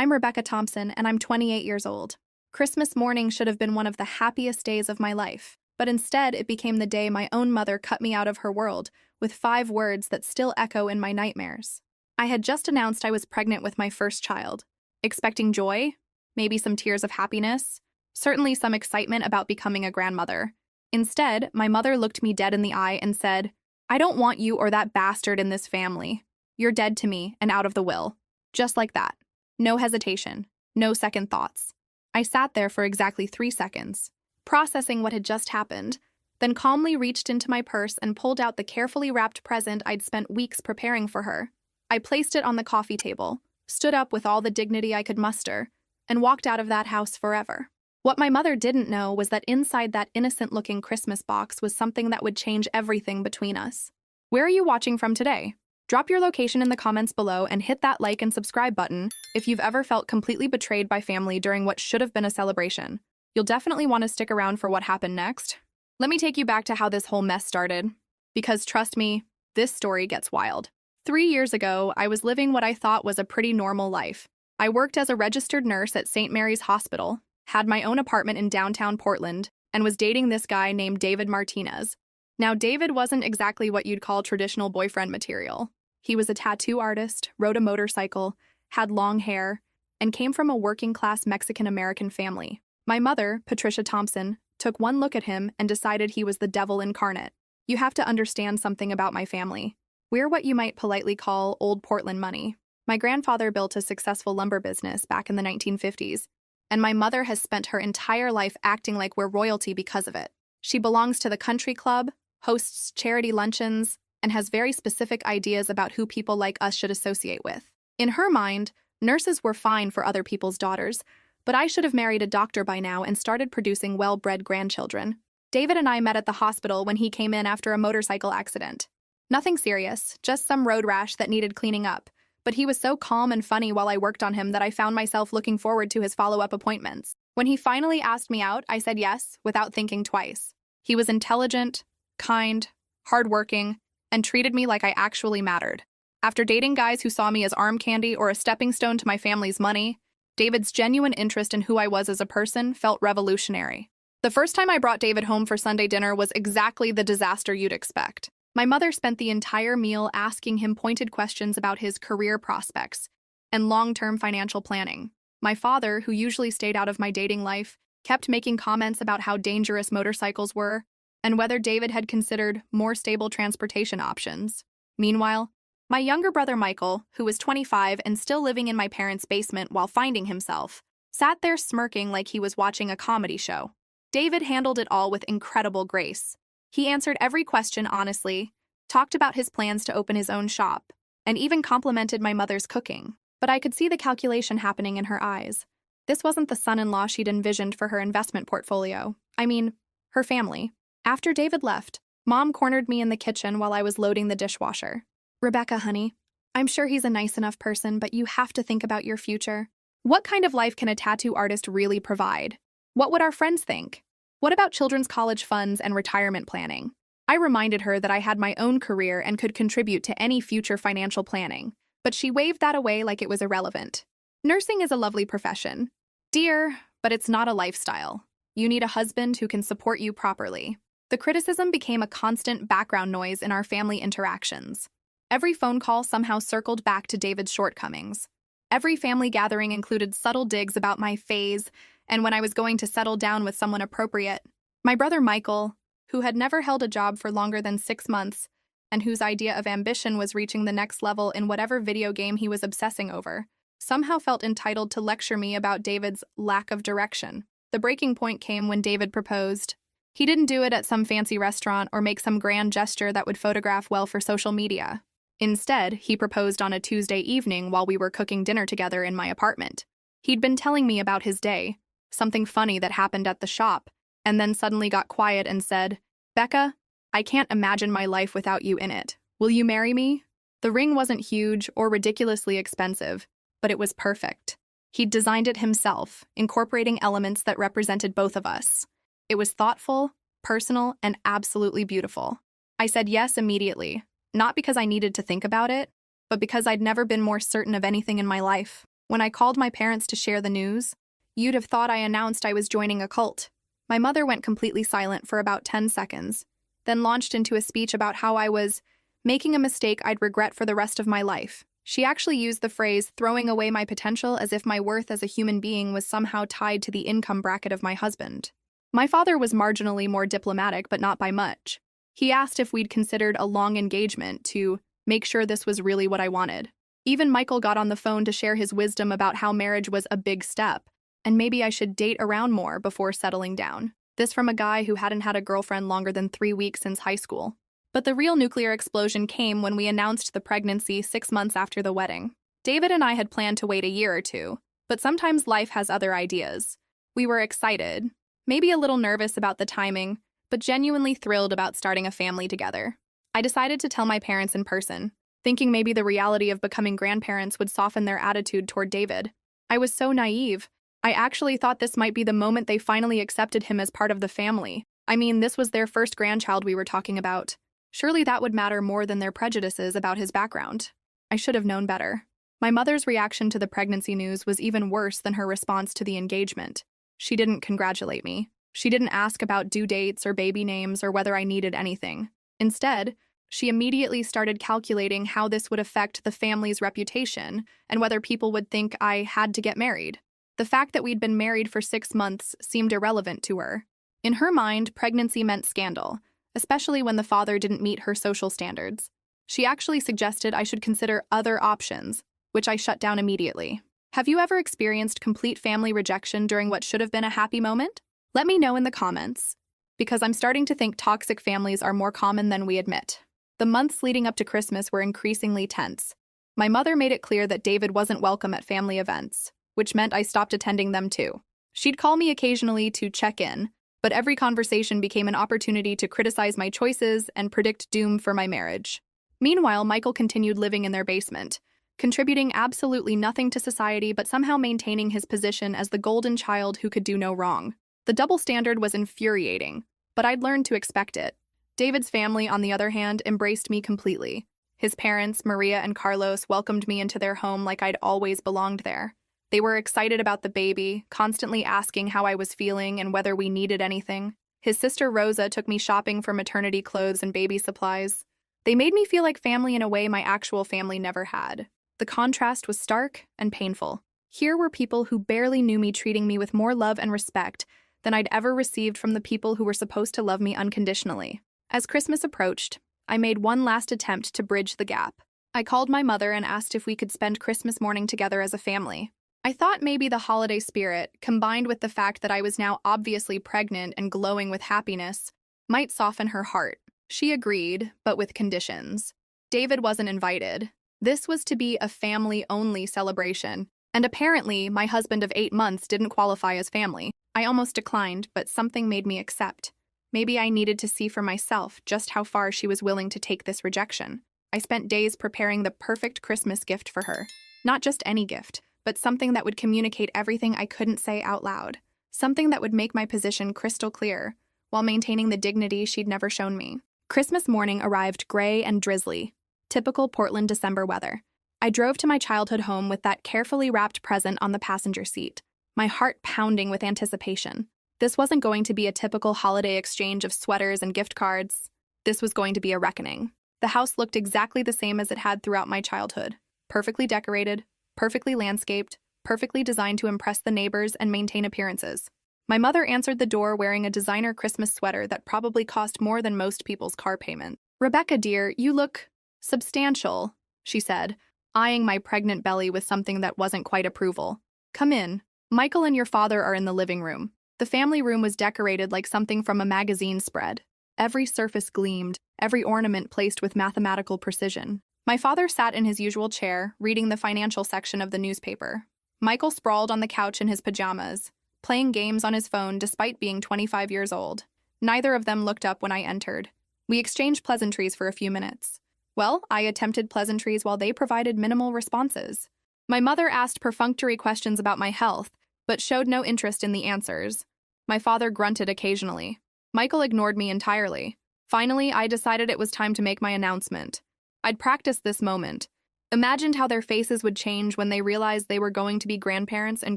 I'm Rebecca Thompson, and I'm 28 years old. Christmas morning should have been one of the happiest days of my life, but instead it became the day my own mother cut me out of her world with 5 words that still echo in my nightmares. I had just announced I was pregnant with my first child, expecting joy, maybe some tears of happiness, certainly some excitement about becoming a grandmother. Instead, my mother looked me dead in the eye and said, "I don't want you or that bastard in this family. You're dead to me and out of the will." Just like that. No hesitation, no second thoughts. I sat there for exactly 3 seconds, processing what had just happened, then calmly reached into my purse and pulled out the carefully wrapped present I'd spent weeks preparing for her. I placed it on the coffee table, stood up with all the dignity I could muster, and walked out of that house forever. What my mother didn't know was that inside that innocent-looking Christmas box was something that would change everything between us. Where are you watching from today? Drop your location in the comments below and hit that like and subscribe button if you've ever felt completely betrayed by family during what should have been a celebration. You'll definitely want to stick around for what happened next. Let me take you back to how this whole mess started, because trust me, this story gets wild. 3 years ago, I was living what I thought was a pretty normal life. I worked as a registered nurse at St. Mary's Hospital, had my own apartment in downtown Portland, and was dating this guy named David Martinez. Now, David wasn't exactly what you'd call traditional boyfriend material. He was a tattoo artist, rode a motorcycle, had long hair, and came from a working-class Mexican-American family. My mother, Patricia Thompson, took one look at him and decided he was the devil incarnate. You have to understand something about my family. We're what you might politely call old Portland money. My grandfather built a successful lumber business back in the 1950s, and my mother has spent her entire life acting like we're royalty because of it. She belongs to the country club, hosts charity luncheons, and has very specific ideas about who people like us should associate with. In her mind, nurses were fine for other people's daughters, but I should have married a doctor by now and started producing well-bred grandchildren. David and I met at the hospital when he came in after a motorcycle accident. Nothing serious, just some road rash that needed cleaning up, but he was so calm and funny while I worked on him that I found myself looking forward to his follow-up appointments. When he finally asked me out, I said yes, without thinking twice. He was intelligent, kind, hardworking, and treated me like I actually mattered. After dating guys who saw me as arm candy or a stepping stone to my family's money, David's genuine interest in who I was as a person felt revolutionary. The first time I brought David home for Sunday dinner was exactly the disaster you'd expect. My mother spent the entire meal asking him pointed questions about his career prospects and long-term financial planning. My father, who usually stayed out of my dating life, kept making comments about how dangerous motorcycles were and whether David had considered more stable transportation options. Meanwhile, my younger brother Michael, who was 25 and still living in my parents' basement while finding himself, sat there smirking like he was watching a comedy show. David handled it all with incredible grace. He answered every question honestly, talked about his plans to open his own shop, and even complimented my mother's cooking. But I could see the calculation happening in her eyes. This wasn't the son-in-law she'd envisioned for her investment portfolio. I mean, her family. After David left, Mom cornered me in the kitchen while I was loading the dishwasher. "Rebecca, honey, I'm sure he's a nice enough person, but you have to think about your future. What kind of life can a tattoo artist really provide? What would our friends think? What about children's college funds and retirement planning?" I reminded her that I had my own career and could contribute to any future financial planning, but she waved that away like it was irrelevant. "Nursing is a lovely profession, dear, but it's not a lifestyle. You need a husband who can support you properly." The criticism became a constant background noise in our family interactions. Every phone call somehow circled back to David's shortcomings. Every family gathering included subtle digs about my phase and when I was going to settle down with someone appropriate. My brother Michael, who had never held a job for longer than 6 months and whose idea of ambition was reaching the next level in whatever video game he was obsessing over, somehow felt entitled to lecture me about David's lack of direction. The breaking point came when David proposed. He didn't do it at some fancy restaurant or make some grand gesture that would photograph well for social media. Instead, he proposed on a Tuesday evening while we were cooking dinner together in my apartment. He'd been telling me about his day, something funny that happened at the shop, and then suddenly got quiet and said, "Becca, I can't imagine my life without you in it. Will you marry me?" The ring wasn't huge or ridiculously expensive, but it was perfect. He'd designed it himself, incorporating elements that represented both of us. It was thoughtful, personal, and absolutely beautiful. I said yes immediately, not because I needed to think about it, but because I'd never been more certain of anything in my life. When I called my parents to share the news, you'd have thought I announced I was joining a cult. My mother went completely silent for about 10 seconds, then launched into a speech about how I was making a mistake I'd regret for the rest of my life. She actually used the phrase throwing away my potential as if my worth as a human being was somehow tied to the income bracket of my husband. My father was marginally more diplomatic, but not by much. He asked if we'd considered a long engagement to make sure this was really what I wanted. Even Michael got on the phone to share his wisdom about how marriage was a big step, and maybe I should date around more before settling down. This from a guy who hadn't had a girlfriend longer than 3 weeks since high school. But the real nuclear explosion came when we announced the pregnancy 6 months after the wedding. David and I had planned to wait a year or two, but sometimes life has other ideas. We were excited, maybe a little nervous about the timing, but genuinely thrilled about starting a family together. I decided to tell my parents in person, thinking maybe the reality of becoming grandparents would soften their attitude toward David. I was so naive. I actually thought this might be the moment they finally accepted him as part of the family. I mean, this was their first grandchild we were talking about. Surely that would matter more than their prejudices about his background. I should have known better. My mother's reaction to the pregnancy news was even worse than her response to the engagement. She didn't congratulate me. She didn't ask about due dates or baby names or whether I needed anything. Instead, she immediately started calculating how this would affect the family's reputation and whether people would think I had to get married. The fact that we'd been married for 6 months seemed irrelevant to her. In her mind, pregnancy meant scandal, especially when the father didn't meet her social standards. She actually suggested I should consider other options, which I shut down immediately. Have you ever experienced complete family rejection during what should have been a happy moment? Let me know in the comments, because I'm starting to think toxic families are more common than we admit. The months leading up to Christmas were increasingly tense. My mother made it clear that David wasn't welcome at family events, which meant I stopped attending them too. She'd call me occasionally to check in, but every conversation became an opportunity to criticize my choices and predict doom for my marriage. Meanwhile, Michael continued living in their basement, contributing absolutely nothing to society but somehow maintaining his position as the golden child who could do no wrong. The double standard was infuriating, but I'd learned to expect it. David's family, on the other hand, embraced me completely. His parents, Maria and Carlos, welcomed me into their home like I'd always belonged there. They were excited about the baby, constantly asking how I was feeling and whether we needed anything. His sister Rosa took me shopping for maternity clothes and baby supplies. They made me feel like family in a way my actual family never had. The contrast was stark and painful. Here were people who barely knew me treating me with more love and respect than I'd ever received from the people who were supposed to love me unconditionally. As Christmas approached, I made one last attempt to bridge the gap. I called my mother and asked if we could spend Christmas morning together as a family. I thought maybe the holiday spirit, combined with the fact that I was now obviously pregnant and glowing with happiness, might soften her heart. She agreed, but with conditions. David wasn't invited. This was to be a family-only celebration, and apparently my husband of 8 months didn't qualify as family. I almost declined, but something made me accept. Maybe I needed to see for myself just how far she was willing to take this rejection. I spent days preparing the perfect Christmas gift for her. Not just any gift, but something that would communicate everything I couldn't say out loud. Something that would make my position crystal clear, while maintaining the dignity she'd never shown me. Christmas morning arrived gray and drizzly, typical Portland December weather. I drove to my childhood home with that carefully wrapped present on the passenger seat, my heart pounding with anticipation. This wasn't going to be a typical holiday exchange of sweaters and gift cards. This was going to be a reckoning. The house looked exactly the same as it had throughout my childhood. Perfectly decorated, perfectly landscaped, perfectly designed to impress the neighbors and maintain appearances. My mother answered the door wearing a designer Christmas sweater that probably cost more than most people's car payment. "Rebecca, dear, you look substantial," she said, eyeing my pregnant belly with something that wasn't quite approval. "Come in. Michael and your father are in the living room." The family room was decorated like something from a magazine spread. Every surface gleamed, every ornament placed with mathematical precision. My father sat in his usual chair, reading the financial section of the newspaper. Michael sprawled on the couch in his pajamas, playing games on his phone despite being 25 years old. Neither of them looked up when I entered. We exchanged pleasantries for a few minutes. Well, I attempted pleasantries while they provided minimal responses. My mother asked perfunctory questions about my health, but showed no interest in the answers. My father grunted occasionally. Michael ignored me entirely. Finally, I decided it was time to make my announcement. I'd practiced this moment, Imagined how their faces would change when they realized they were going to be grandparents and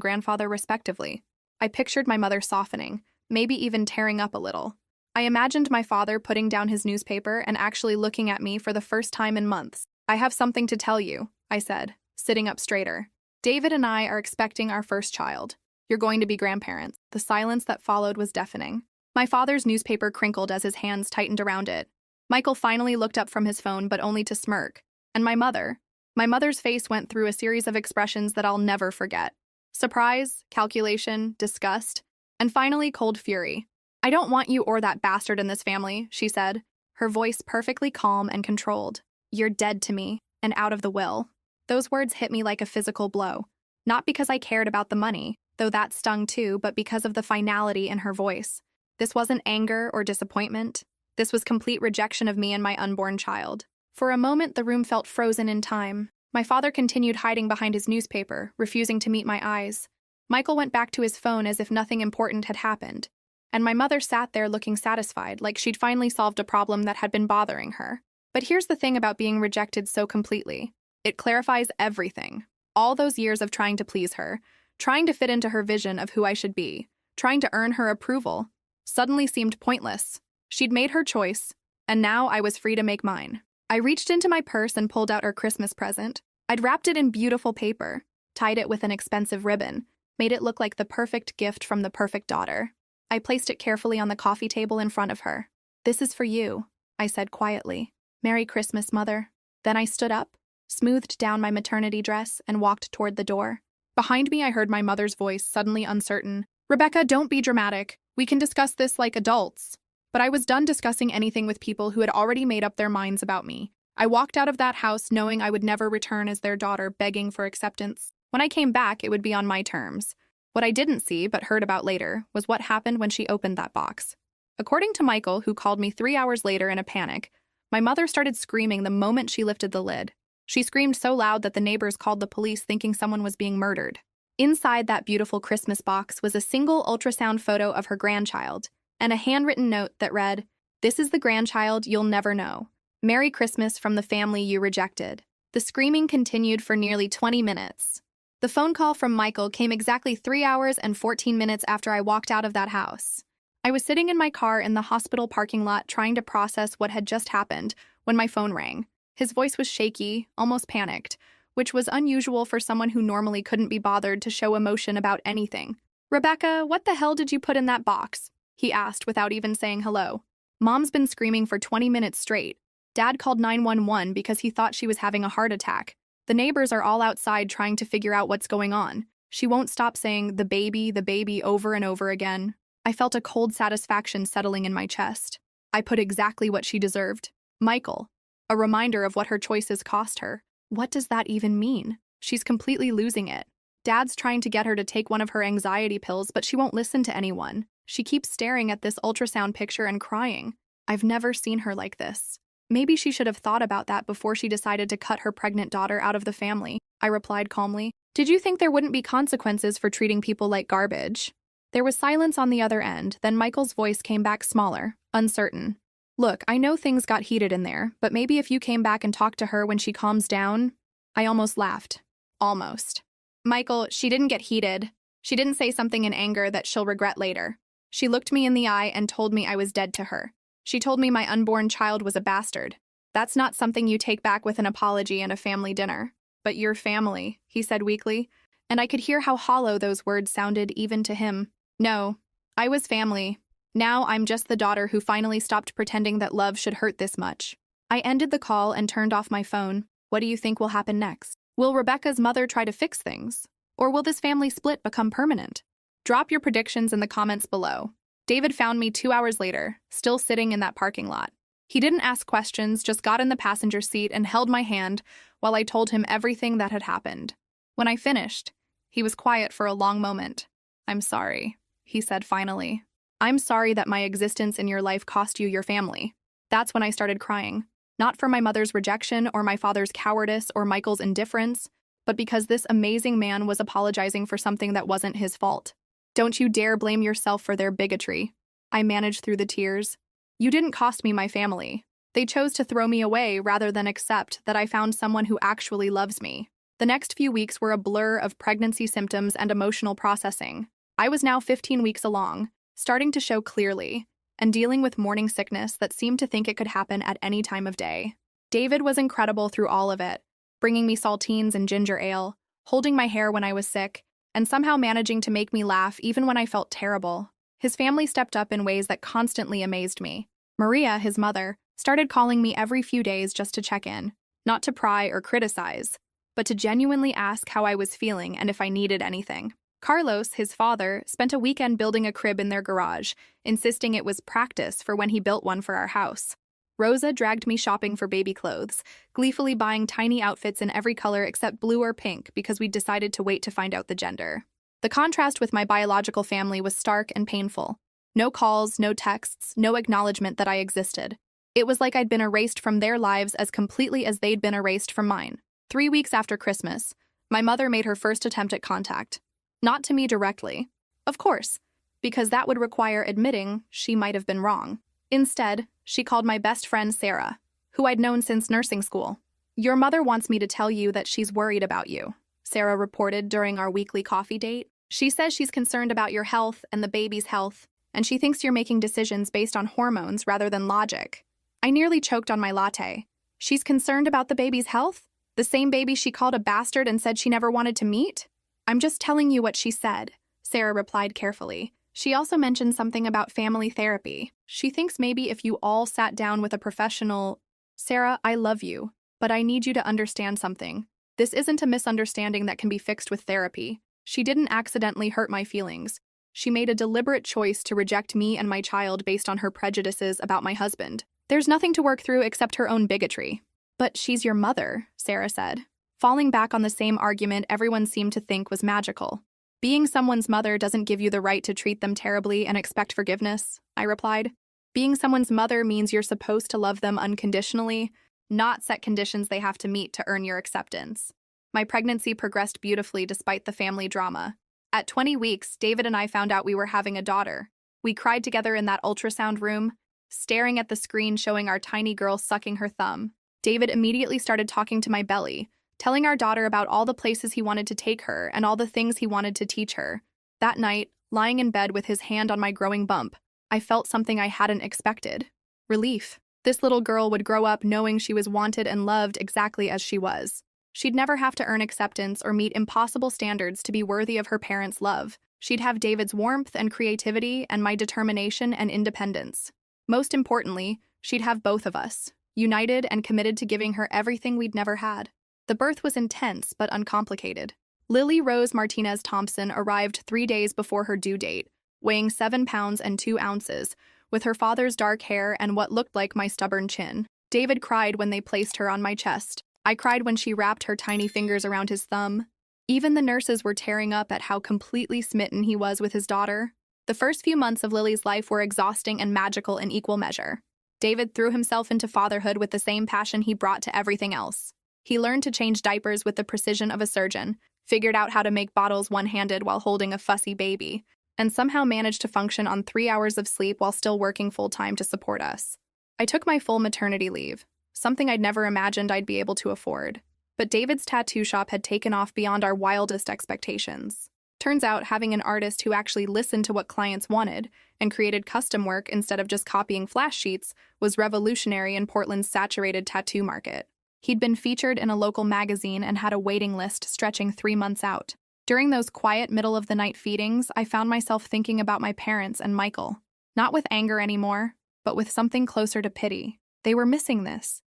grandfather respectively. I pictured my mother softening, maybe even tearing up a little. I imagined my father putting down his newspaper and actually looking at me for the first time in months. "I have something to tell you," I said, sitting up straighter. "David and I are expecting our first child. You're going to be grandparents." The silence that followed was deafening. My father's newspaper crinkled as his hands tightened around it. Michael finally looked up from his phone, but only to smirk. And my mother's face went through a series of expressions that I'll never forget. Surprise, calculation, disgust, and finally cold fury. "I don't want you or that bastard in this family," she said, her voice perfectly calm and controlled. "You're dead to me, and out of the will." Those words hit me like a physical blow. Not because I cared about the money, though that stung too, but because of the finality in her voice. This wasn't anger or disappointment. This was complete rejection of me and my unborn child. For a moment, the room felt frozen in time. My father continued hiding behind his newspaper, refusing to meet my eyes. Michael went back to his phone as if nothing important had happened. And my mother sat there looking satisfied, like she'd finally solved a problem that had been bothering her. But here's the thing about being rejected so completely. It clarifies everything. All those years of trying to please her, trying to fit into her vision of who I should be, trying to earn her approval, suddenly seemed pointless. She'd made her choice, and now I was free to make mine. I reached into my purse and pulled out her Christmas present. I'd wrapped it in beautiful paper, tied it with an expensive ribbon, made it look like the perfect gift from the perfect daughter. I placed it carefully on the coffee table in front of her. "This is for you," I said quietly. "Merry Christmas, Mother." Then I stood up, smoothed down my maternity dress, and walked toward the door. Behind me, I heard my mother's voice, suddenly uncertain. "Rebecca, don't be dramatic. We can discuss this like adults." But I was done discussing anything with people who had already made up their minds about me. I walked out of that house knowing I would never return as their daughter, begging for acceptance. When I came back, it would be on my terms. What I didn't see, but heard about later, was what happened when she opened that box. According to Michael, who called me 3 hours later in a panic, my mother started screaming the moment she lifted the lid. She screamed so loud that the neighbors called the police thinking someone was being murdered. Inside that beautiful Christmas box was a single ultrasound photo of her grandchild, and a handwritten note that read, "This is the grandchild you'll never know. Merry Christmas from the family you rejected." The screaming continued for nearly 20 minutes. The phone call from Michael came exactly 3 hours and 14 minutes after I walked out of that house. I was sitting in my car in the hospital parking lot trying to process what had just happened when my phone rang. His voice was shaky, almost panicked, which was unusual for someone who normally couldn't be bothered to show emotion about anything. "Rebecca, what the hell did you put in that box?" he asked without even saying hello. "Mom's been screaming for 20 minutes straight. Dad called 911 because he thought she was having a heart attack. The neighbors are all outside trying to figure out what's going on. She won't stop saying the baby, over and over again." I felt a cold satisfaction settling in my chest. I put exactly what she deserved. Michael. A reminder of what her choices cost her. What does that even mean? She's completely losing it. Dad's trying to get her to take one of her anxiety pills, but she won't listen to anyone. She keeps staring at this ultrasound picture and crying. I've never seen her like this. Maybe she should have thought about that before she decided to cut her pregnant daughter out of the family, I replied calmly. "Did you think there wouldn't be consequences for treating people like garbage?" There was silence on the other end, then Michael's voice came back smaller, uncertain. "Look, I know things got heated in there, but maybe if you came back and talked to her when she calms down." I almost laughed. Almost. "Michael, she didn't get heated. She didn't say something in anger that she'll regret later. She looked me in the eye and told me I was dead to her. She told me my unborn child was a bastard. That's not something you take back with an apology and a family dinner." "But your family," he said weakly, and I could hear how hollow those words sounded even to him. "No, I was family. Now I'm just the daughter who finally stopped pretending that love should hurt this much." I ended the call and turned off my phone. What do you think will happen next? Will Rebecca's mother try to fix things? Or will this family split become permanent? Drop your predictions in the comments below. David found me 2 hours later, still sitting in that parking lot. He didn't ask questions, just got in the passenger seat and held my hand while I told him everything that had happened. When I finished, he was quiet for a long moment. "I'm sorry," he said finally. "I'm sorry that my existence in your life cost you your family." That's when I started crying. Not for my mother's rejection or my father's cowardice or Michael's indifference, but because this amazing man was apologizing for something that wasn't his fault. "Don't you dare blame yourself for their bigotry." I managed through the tears. "You didn't cost me my family. They chose to throw me away rather than accept that I found someone who actually loves me. The next few weeks were a blur of pregnancy symptoms and emotional processing. I was now 15 weeks along, starting to show clearly, and dealing with morning sickness that seemed to think it could happen at any time of day. David was incredible through all of it, bringing me saltines and ginger ale, holding my hair when I was sick, and somehow managing to make me laugh even when I felt terrible. His family stepped up in ways that constantly amazed me. Maria, his mother, started calling me every few days just to check in, not to pry or criticize, but to genuinely ask how I was feeling and if I needed anything. Carlos, his father, spent a weekend building a crib in their garage, insisting it was practice for when he built one for our house. Rosa dragged me shopping for baby clothes, gleefully buying tiny outfits in every color except blue or pink because we'd decided to wait to find out the gender. The contrast with my biological family was stark and painful. No calls, no texts, no acknowledgement that I existed. It was like I'd been erased from their lives as completely as they'd been erased from mine. 3 weeks after Christmas, my mother made her first attempt at contact. Not to me directly, of course, because that would require admitting she might have been wrong. Instead, she called my best friend Sarah, who I'd known since nursing school. "Your mother wants me to tell you that she's worried about you," Sarah reported during our weekly coffee date. "She says she's concerned about your health and the baby's health, and she thinks you're making decisions based on hormones rather than logic." I nearly choked on my latte. She's concerned about the baby's health? The same baby she called a bastard and said she never wanted to meet? "I'm just telling you what she said," Sarah replied carefully. She also mentioned something about family therapy. She thinks maybe if you all sat down with a professional— "Sarah, I love you, but I need you to understand something. This isn't a misunderstanding that can be fixed with therapy. She didn't accidentally hurt my feelings. She made a deliberate choice to reject me and my child based on her prejudices about my husband. There's nothing to work through except her own bigotry." "But she's your mother," Sarah said, falling back on the same argument everyone seemed to think was magical. "Being someone's mother doesn't give you the right to treat them terribly and expect forgiveness," I replied. "Being someone's mother means you're supposed to love them unconditionally, not set conditions they have to meet to earn your acceptance." My pregnancy progressed beautifully despite the family drama. At 20 weeks, David and I found out we were having a daughter. We cried together in that ultrasound room, staring at the screen showing our tiny girl sucking her thumb. David immediately started talking to my belly, telling our daughter about all the places he wanted to take her and all the things he wanted to teach her. That night, lying in bed with his hand on my growing bump, I felt something I hadn't expected. Relief. This little girl would grow up knowing she was wanted and loved exactly as she was. She'd never have to earn acceptance or meet impossible standards to be worthy of her parents' love. She'd have David's warmth and creativity and my determination and independence. Most importantly, she'd have both of us, united and committed to giving her everything we'd never had. The birth was intense but uncomplicated. Lily Rose Martinez Thompson arrived 3 days before her due date, weighing 7 pounds and 2 ounces, with her father's dark hair and what looked like my stubborn chin. David cried when they placed her on my chest. I cried when she wrapped her tiny fingers around his thumb. Even the nurses were tearing up at how completely smitten he was with his daughter. The first few months of Lily's life were exhausting and magical in equal measure. David threw himself into fatherhood with the same passion he brought to everything else. He learned to change diapers with the precision of a surgeon, figured out how to make bottles one-handed while holding a fussy baby, and somehow managed to function on 3 hours of sleep while still working full-time to support us. I took my full maternity leave, something I'd never imagined I'd be able to afford. But David's tattoo shop had taken off beyond our wildest expectations. Turns out having an artist who actually listened to what clients wanted and created custom work instead of just copying flash sheets was revolutionary in Portland's saturated tattoo market. He'd been featured in a local magazine and had a waiting list stretching 3 months out. During those quiet middle-of-the-night feedings, I found myself thinking about my parents and Michael. Not with anger anymore, but with something closer to pity. They were missing this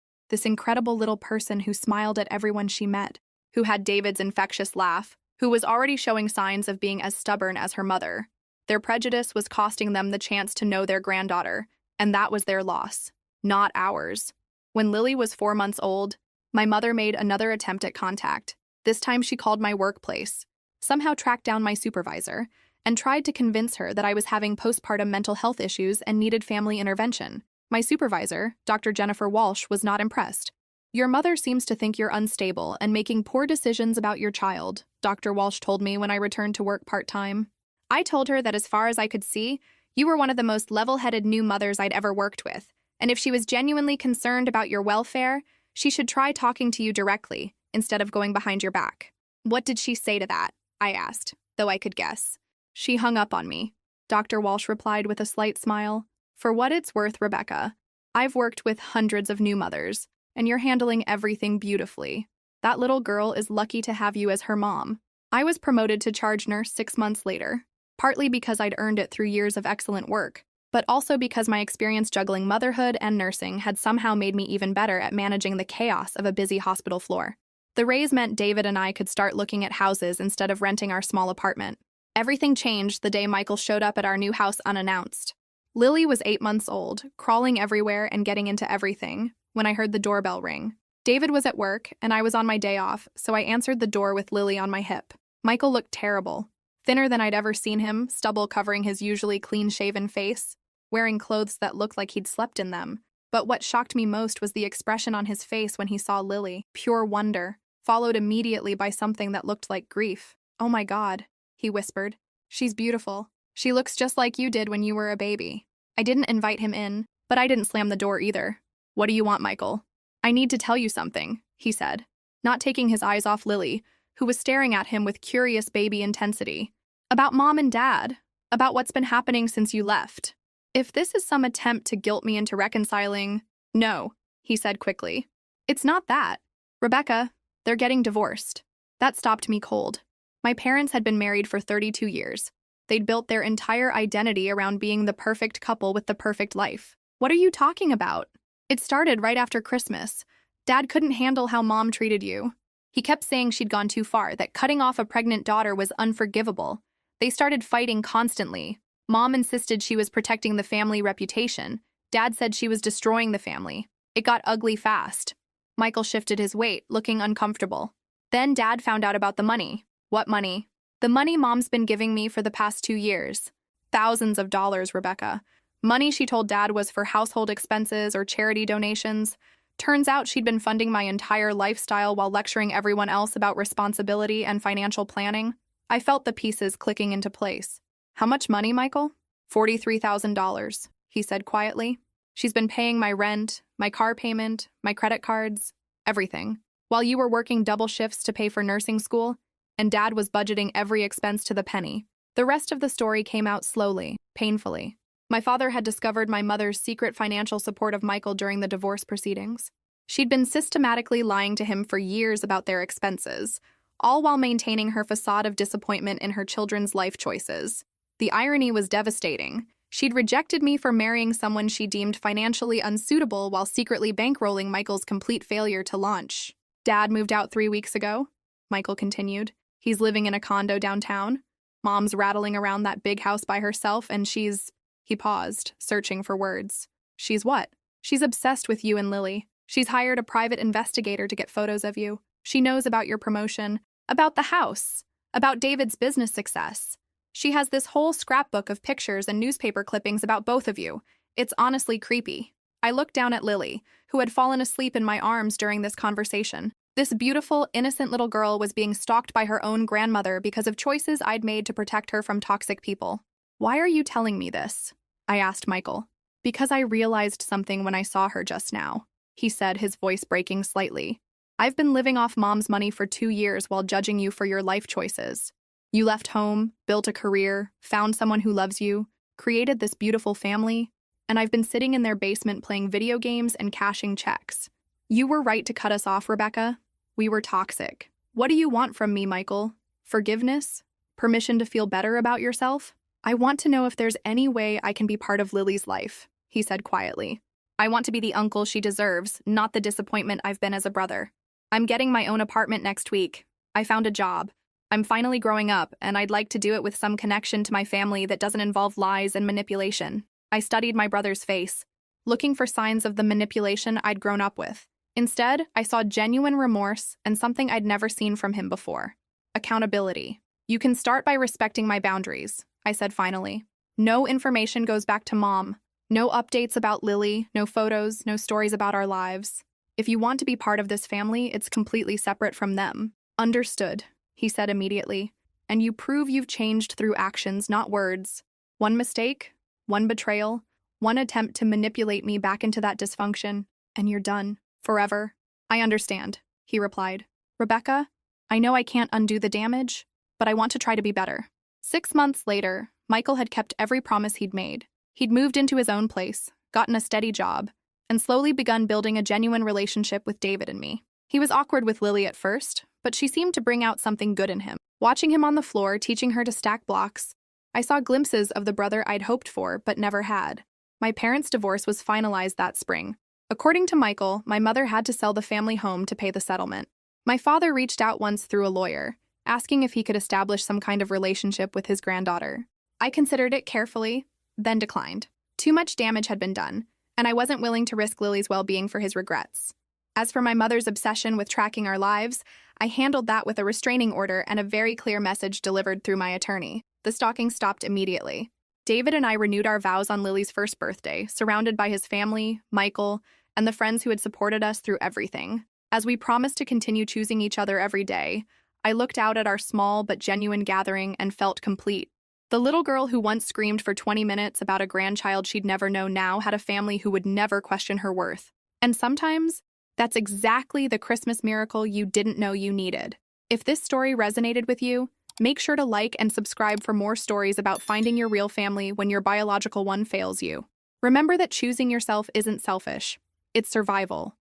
incredible little person who smiled at everyone she met, who had David's infectious laugh, who was already showing signs of being as stubborn as her mother. Their prejudice was costing them the chance to know their granddaughter, and that was their loss, not ours. When Lily was 4 months old, my mother made another attempt at contact. This time she called my workplace, somehow tracked down my supervisor, and tried to convince her that I was having postpartum mental health issues and needed family intervention. My supervisor, Dr. Jennifer Walsh, was not impressed. "Your mother seems to think you're unstable and making poor decisions about your child," Dr. Walsh told me when I returned to work part-time. I told her that as far as I could see, you were one of the most level-headed new mothers I'd ever worked with, And if she was genuinely concerned about your welfare, she should try talking to you directly instead of going behind your back. What did she say to that? I asked, though I could guess. She hung up on me. Dr. Walsh replied with a slight smile. For what it's worth, Rebecca, I've worked with hundreds of new mothers, and you're handling everything beautifully. That little girl is lucky to have you as her mom. I was promoted to charge nurse 6 months later, partly because I'd earned it through years of excellent work, but also because my experience juggling motherhood and nursing had somehow made me even better at managing the chaos of a busy hospital floor. The raise meant David and I could start looking at houses instead of renting our small apartment. Everything changed the day Michael showed up at our new house unannounced. Lily was 8 months old, crawling everywhere and getting into everything, when I heard the doorbell ring. David was at work, and I was on my day off, so I answered the door with Lily on my hip. Michael looked terrible. Thinner than I'd ever seen him, stubble covering his usually clean-shaven face, wearing clothes that looked like he'd slept in them. But what shocked me most was the expression on his face when he saw Lily, pure wonder, followed immediately by something that looked like grief. "Oh my God," he whispered. "She's beautiful. She looks just like you did when you were a baby." I didn't invite him in, but I didn't slam the door either. "What do you want, Michael?" "I need to tell you something," he said, not taking his eyes off Lily, who was staring at him with curious baby intensity. "About Mom and Dad, about what's been happening since you left. If this is some attempt to guilt me into reconciling—" "No," he said quickly. "It's not that. Rebecca, they're getting divorced." That stopped me cold. My parents had been married for 32 years. They'd built their entire identity around being the perfect couple with the perfect life. "What are you talking about?" "It started right after Christmas. Dad couldn't handle how Mom treated you. He kept saying she'd gone too far, that cutting off a pregnant daughter was unforgivable. They started fighting constantly. Mom insisted she was protecting the family reputation. Dad said she was destroying the family. It got ugly fast." Michael shifted his weight, looking uncomfortable. "Then Dad found out about the money." "What money?" "The money Mom's been giving me for the past 2 years. Thousands of dollars, Rebecca. Money she told Dad was for household expenses or charity donations. Turns out she'd been funding my entire lifestyle while lecturing everyone else about responsibility and financial planning." I felt the pieces clicking into place. "How much money, Michael?" $43,000, he said quietly. "She's been paying my rent, my car payment, my credit cards, everything, while you were working double shifts to pay for nursing school, and Dad was budgeting every expense to the penny." The rest of the story came out slowly, painfully. My father had discovered my mother's secret financial support of Michael during the divorce proceedings. She'd been systematically lying to him for years about their expenses, all while maintaining her facade of disappointment in her children's life choices. The irony was devastating. She'd rejected me for marrying someone she deemed financially unsuitable while secretly bankrolling Michael's complete failure to launch. "Dad moved out 3 weeks ago," Michael continued. "He's living in a condo downtown. Mom's rattling around that big house by herself, and she's—" He paused, searching for words. "She's what?" "She's obsessed with you and Lily. She's hired a private investigator to get photos of you. She knows about your promotion, about the house, about David's business success. She has this whole scrapbook of pictures and newspaper clippings about both of you. It's honestly creepy." I looked down at Lily, who had fallen asleep in my arms during this conversation. This beautiful, innocent little girl was being stalked by her own grandmother because of choices I'd made to protect her from toxic people. "Why are you telling me this?" I asked Michael. "Because I realized something when I saw her just now," he said, his voice breaking slightly. "I've been living off Mom's money for 2 years while judging you for your life choices. You left home, built a career, found someone who loves you, created this beautiful family, and I've been sitting in their basement playing video games and cashing checks. You were right to cut us off, Rebecca. We were toxic. What do you want from me, Michael? Forgiveness? Permission to feel better about yourself? I want to know if there's any way I can be part of Lily's life," he said quietly. "I want to be the uncle she deserves, not the disappointment I've been as a brother. I'm getting my own apartment next week. I found a job. I'm finally growing up, and I'd like to do it with some connection to my family that doesn't involve lies and manipulation." I studied my brother's face, looking for signs of the manipulation I'd grown up with. Instead, I saw genuine remorse and something I'd never seen from him before: accountability. "You can start by respecting my boundaries," I said finally. "No information goes back to Mom. No updates about Lily, no photos, no stories about our lives. If you want to be part of this family, it's completely separate from them." "Understood," he said immediately. "And you prove you've changed through actions, not words. One mistake, one betrayal, One attempt to manipulate me back into that dysfunction, and you're done. Forever. I understand, he replied. Rebecca, I know I can't undo the damage, but I want to try to be better. 6 months later, Michael had kept every promise he'd made. He'd moved into his own place, gotten a steady job, and slowly begun building a genuine relationship with David and me. He was awkward with Lily at first, but she seemed to bring out something good in him. Watching him on the floor, teaching her to stack blocks, I saw glimpses of the brother I'd hoped for but never had. My parents' divorce was finalized that spring. According to Michael, my mother had to sell the family home to pay the settlement. My father reached out once through a lawyer, asking if he could establish some kind of relationship with his granddaughter. I considered it carefully, then declined. Too much damage had been done, and I wasn't willing to risk Lily's well-being for his regrets. As for my mother's obsession with tracking our lives, I handled that with a restraining order and a very clear message delivered through my attorney. The stalking stopped immediately. David and I renewed our vows on Lily's first birthday, surrounded by his family, Michael, and the friends who had supported us through everything. As we promised to continue choosing each other every day, I looked out at our small but genuine gathering and felt complete. The little girl who once screamed for 20 minutes about a grandchild she'd never known now had a family who would never question her worth. And sometimes, that's exactly the Christmas miracle you didn't know you needed. If this story resonated with you, make sure to like and subscribe for more stories about finding your real family when your biological one fails you. Remember that choosing yourself isn't selfish, it's survival.